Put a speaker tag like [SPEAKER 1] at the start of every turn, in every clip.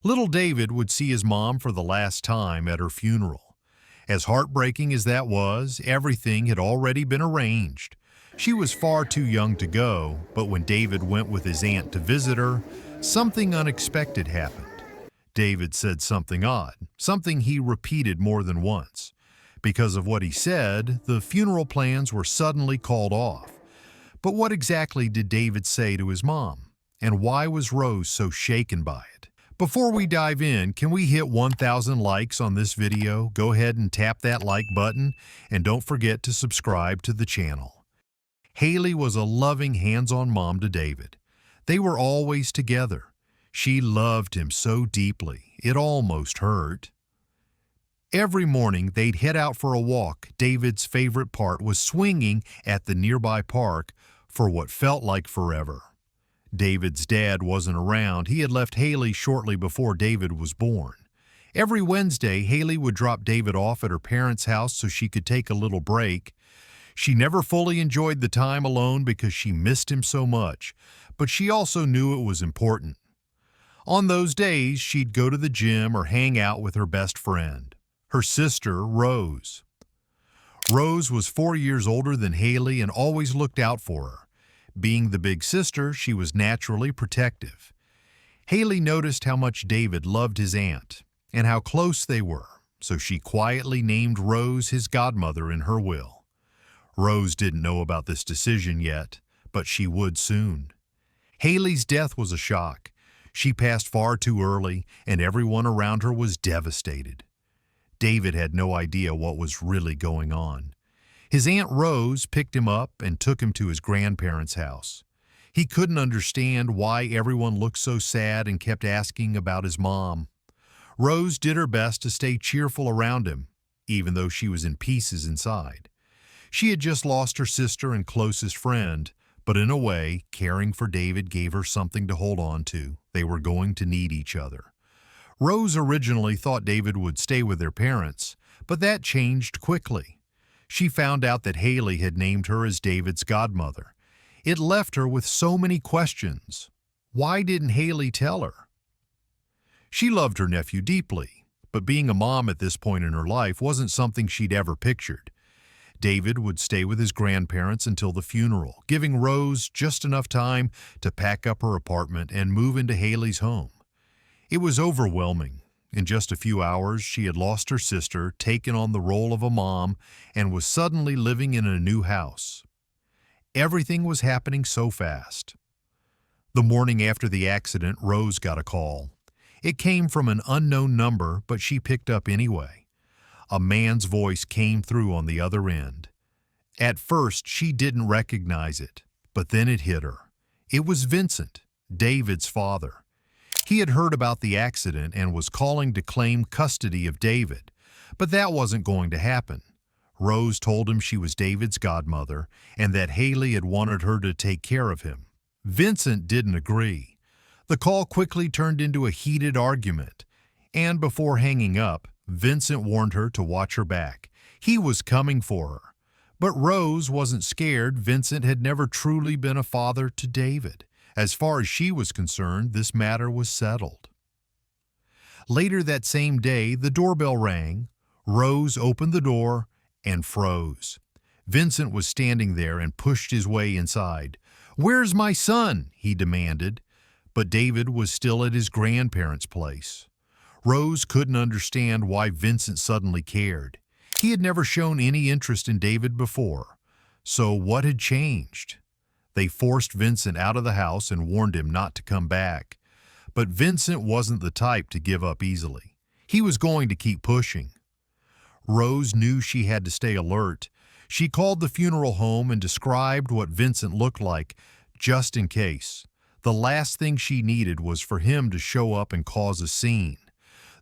[SPEAKER 1] Little David would see his mom for the last time at her funeral. As heartbreaking as that was, everything had already been arranged. She was far too young to go, but when David went with his aunt to visit her, something unexpected happened. David said something odd, something he repeated more than once. Because of what he said, the funeral plans were suddenly called off. But what exactly did David say to his mom? And why was Rose so shaken by it? Before we dive in, can we hit 1,000 likes on this video? Go ahead and tap that like button, and don't forget to subscribe to the channel. Haley was a loving, hands-on mom to David. They were always together. She loved him so deeply, it almost hurt. Every morning, they'd head out for a walk. David's favorite part was swinging at the nearby park for what felt like forever. David's dad wasn't around. He had left Haley shortly before David was born. Every Wednesday, Haley would drop David off at her parents' house so she could take a little break. She never fully enjoyed the time alone because she missed him so much, but she also knew it was important. On those days, she'd go to the gym or hang out with her best friend, her sister, Rose. Rose was 4 years older than Haley and always looked out for her. Being the big sister, she was naturally protective. Haley noticed how much David loved his aunt and how close they were, so she quietly named Rose his godmother in her will. Rose didn't know about this decision yet, but she would soon. Haley's death was a shock. She passed far too early, and everyone around her was devastated. David had no idea what was really going on. His Aunt Rose picked him up and took him to his grandparents' house. He couldn't understand why everyone looked so sad and kept asking about his mom. Rose did her best to stay cheerful around him, even though she was in pieces inside. She had just lost her sister and closest friend, but in a way, caring for David gave her something to hold on to. They were going to need each other. Rose originally thought David would stay with their parents, but that changed quickly. She found out that Haley had named her as David's godmother. It left her with so many questions. Why didn't Haley tell her? She loved her nephew deeply, but being a mom at this point in her life wasn't something she'd ever pictured. David would stay with his grandparents until the funeral, giving Rose just enough time to pack up her apartment and move into Haley's home. It was overwhelming. In just a few hours, she had lost her sister, taken on the role of a mom, and was suddenly living in a new house. Everything was happening so fast. The morning after the accident, Rose got a call. It came from an unknown number, but she picked up anyway. A man's voice came through on the other end. At first, she didn't recognize it, but then it hit her. It was Vincent, David's father. He had heard about the accident and was calling to claim custody of David, but that wasn't going to happen. Rose told him she was David's godmother and that Haley had wanted her to take care of him. Vincent didn't agree. The call quickly turned into a heated argument, and before hanging up, Vincent warned her to watch her back. He was coming for her. But Rose wasn't scared. Vincent had never truly been a father to David. As far as she was concerned, this matter was settled. Later that same day, the doorbell rang. Rose opened the door and froze. Vincent was standing there and pushed his way inside. "Where's my son?" he demanded. But David was still at his grandparents' place. Rose couldn't understand why Vincent suddenly cared. He had never shown any interest in David before. So what had changed? They forced Vincent out of the house and warned him not to come back. But Vincent wasn't the type to give up easily. He was going to keep pushing. Rose knew she had to stay alert. She called the funeral home and described what Vincent looked like, just in case. The last thing she needed was for him to show up and cause a scene.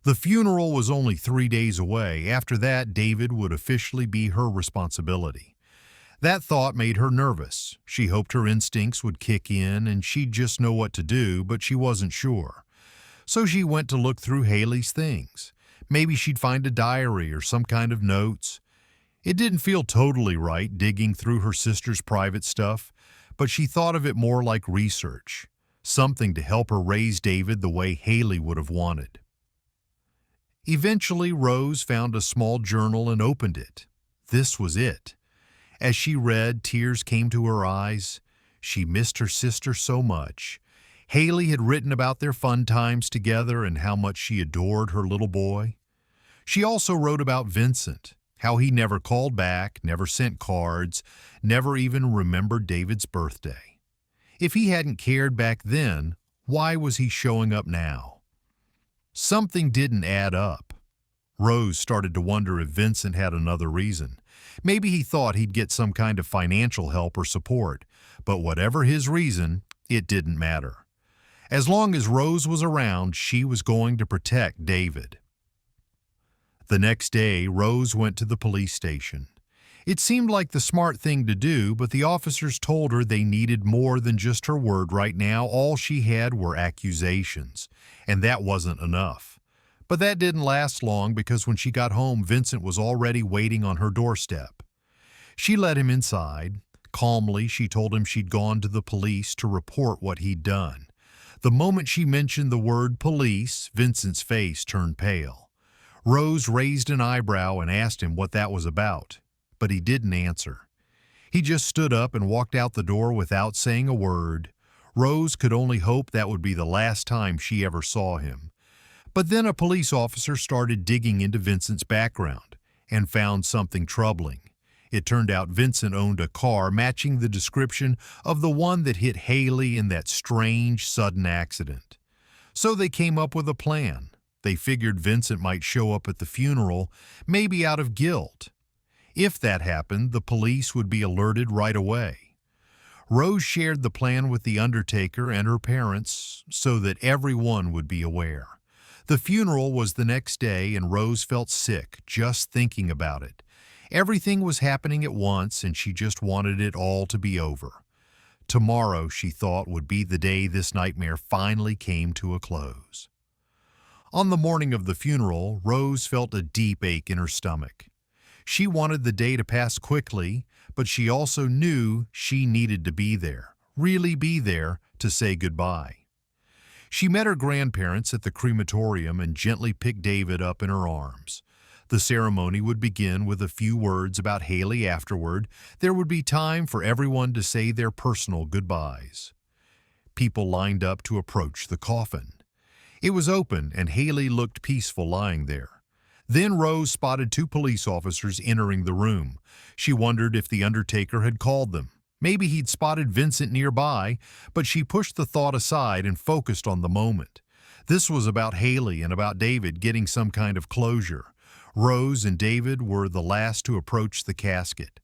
[SPEAKER 1] The funeral was only 3 days away. After that, David would officially be her responsibility. That thought made her nervous. She hoped her instincts would kick in and she'd just know what to do, but she wasn't sure. So she went to look through Haley's things. Maybe she'd find a diary or some kind of notes. It didn't feel totally right digging through her sister's private stuff, but she thought of it more like research. something to help her raise David the way Haley would have wanted. Eventually, Rose found a small journal and opened it. This was it. As she read, tears came to her eyes. She missed her sister so much. Haley had written about their fun times together and how much she adored her little boy. She also wrote about Vincent, how he never called back, never sent cards, never even remembered David's birthday. If he hadn't cared back then, why was he showing up now? Something didn't add up. Rose started to wonder if Vincent had another reason. Maybe he thought he'd get some kind of financial help or support, but whatever his reason, it didn't matter. As long as Rose was around, she was going to protect David. The next day, Rose went to the police station. It seemed like the smart thing to do, but the officers told her they needed more than just her word right now. All she had were accusations, and that wasn't enough. But that didn't last long because when she got home, Vincent was already waiting on her doorstep. She let him inside. Calmly, she told him she'd gone to the police to report what he'd done. The moment she mentioned the word police, Vincent's face turned pale. Rose raised an eyebrow and asked him what that was about, but he didn't answer. He just stood up and walked out the door without saying a word. Rose could only hope that would be the last time she ever saw him. But then a police officer started digging into Vincent's background and found something troubling. It turned out Vincent owned a car matching the description of the one that hit Haley in that strange, sudden accident. So they came up with a plan. They figured Vincent might show up at the funeral, maybe out of guilt. If that happened, the police would be alerted right away. Rose shared the plan with the undertaker and her parents so that everyone would be aware. The funeral was the next day, and Rose felt sick just thinking about it. Everything was happening at once, and she just wanted it all to be over. Tomorrow, she thought, would be the day this nightmare finally came to a close. On the morning of the funeral, Rose felt a deep ache in her stomach. She wanted the day to pass quickly, but she also knew she needed to be there, really be there, to say goodbye. She met her grandparents at the crematorium and gently picked David up in her arms. The ceremony would begin with a few words about Haley afterward. There would be time for everyone to say their personal goodbyes. People lined up to approach the coffin. It was open, and Haley looked peaceful lying there. Then Rose spotted two police officers entering the room. She wondered if the undertaker had called them. Maybe he'd spotted Vincent nearby, but she pushed the thought aside and focused on the moment. This was about Haley and about David getting some kind of closure. Rose and David were the last to approach the casket.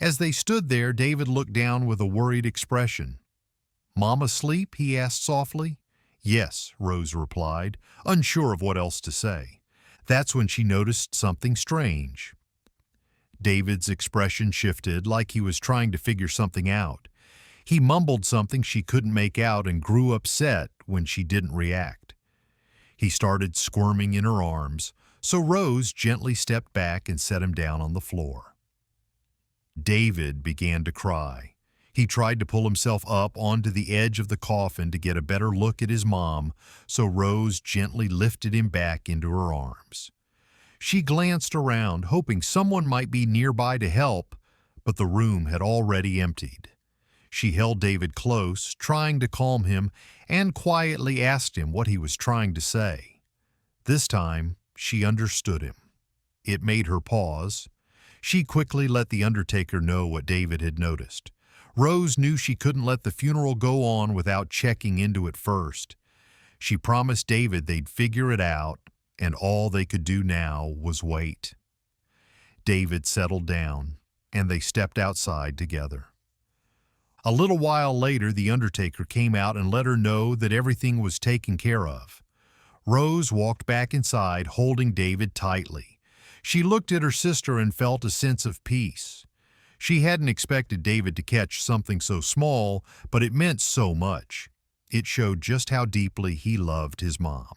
[SPEAKER 1] As they stood there, David looked down with a worried expression. "Mom asleep?" he asked softly. "Yes," Rose replied, unsure of what else to say. That's when she noticed something strange. David's expression shifted, like he was trying to figure something out. He mumbled something she couldn't make out and grew upset when she didn't react. He started squirming in her arms, so Rose gently stepped back and set him down on the floor. David began to cry. He tried to pull himself up onto the edge of the coffin to get a better look at his mom, so Rose gently lifted him back into her arms. She glanced around, hoping someone might be nearby to help, but the room had already emptied. She held David close, trying to calm him, and quietly asked him what he was trying to say. This time, she understood him. It made her pause. She quickly let the undertaker know what David had noticed. Rose knew she couldn't let the funeral go on without checking into it first. She promised David they'd figure it out, and all they could do now was wait. David settled down, and they stepped outside together. A little while later, the undertaker came out and let her know that everything was taken care of. Rose walked back inside, holding David tightly. She looked at her sister and felt a sense of peace. She hadn't expected David to catch something so small, but it meant so much. It showed just how deeply he loved his mom.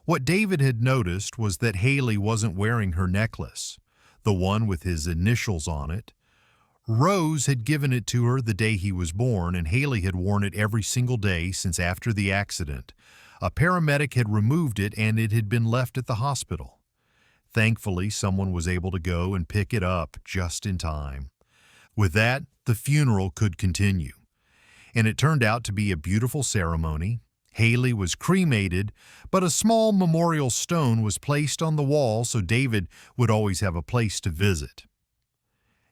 [SPEAKER 1] What David had noticed was that Haley wasn't wearing her necklace, the one with his initials on it. Rose had given it to her the day he was born, and Haley had worn it every single day since after the accident. A paramedic had removed it, and it had been left at the hospital. Thankfully, someone was able to go and pick it up just in time. With that, the funeral could continue. And it turned out to be a beautiful ceremony. Haley was cremated, but a small memorial stone was placed on the wall so David would always have a place to visit.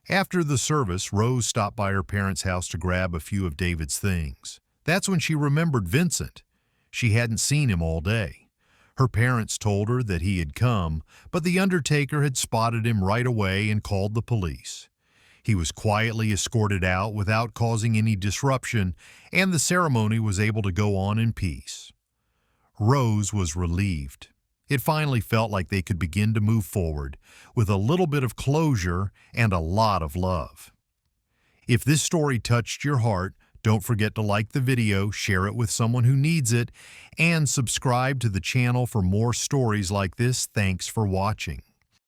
[SPEAKER 1] After the service, Rose stopped by her parents' house to grab a few of David's things. That's when she remembered Vincent. She hadn't seen him all day. Her parents told her that he had come, but the undertaker had spotted him right away and called the police. He was quietly escorted out without causing any disruption, and the ceremony was able to go on in peace. Rose was relieved. It finally felt like they could begin to move forward with a little bit of closure and a lot of love. If this story touched your heart, don't forget to like the video, share it with someone who needs it, and subscribe to the channel for more stories like this. Thanks for watching.